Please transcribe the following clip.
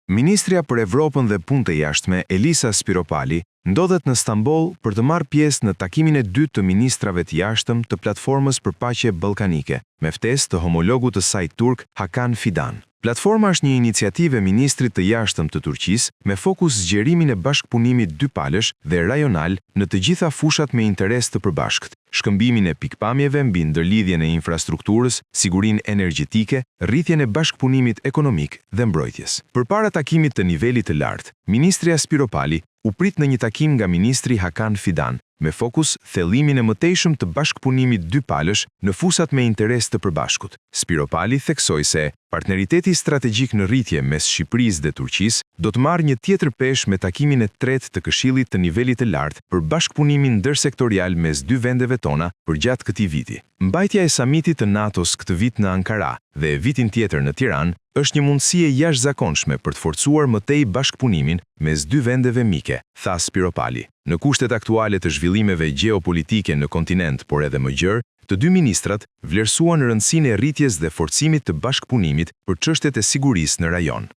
Ministrja për Evropën dhe Punët e Jashtme, Elisa Spiropali, ndodhet në Stamboll për të marrë pjesë në takimin e dytë të ministrave të jashtëm të Platformës për Paqe Ballkanike, me ftesë të homologut të saj turk Hakan Fidan. Platforma është një iniciativë e ministrit të jashtëm të Turqisë me fokus zgjerimin e bashkëpunimit dypalësh dhe rajonal në të gjitha fushat me interes të përbashkët, shkëmbimin e pikpamjeve mbi ndërlidhjen e infrastrukturës, sigurinë energjetike, rritjen e bashkëpunimit ekonomik dhe mbrojtjes. Përpara takimit të nivelit të lartë, ministrja Spiropali u prit në një takim nga ministri Hakan Fidan, me fokus thellimin e mëtejshëm të bashkëpunimit dypalësh në fushat me interes të përbashkut. Spiropali theksoi se partneriteti strategjik në rritje mes Shqipërisë dhe Turqisë do të marrë një tjetër peshë me takimin e tretë të Këshillit të nivelit të lartë për bashkëpunimin ndërsektorial mes dy vendeve tona përgjatë këtij viti. Mbajtja e samitit të NATO-s këtë vit në Ankara dhe vitin tjetër në Tiranë është një mundësi e jashtëzakonshme për të forcuar më tej bashkëpunimin mes dy vendeve mike, tha Spiropali. Në kushtet aktuale të zhvillimeve gjeopolitike në kontinent, por edhe më gjerë, të dy ministrat vlerësuan rëndësinë e rritjes dhe forcimit të bashkëpunimit për çështjet e sigurisë në rajon.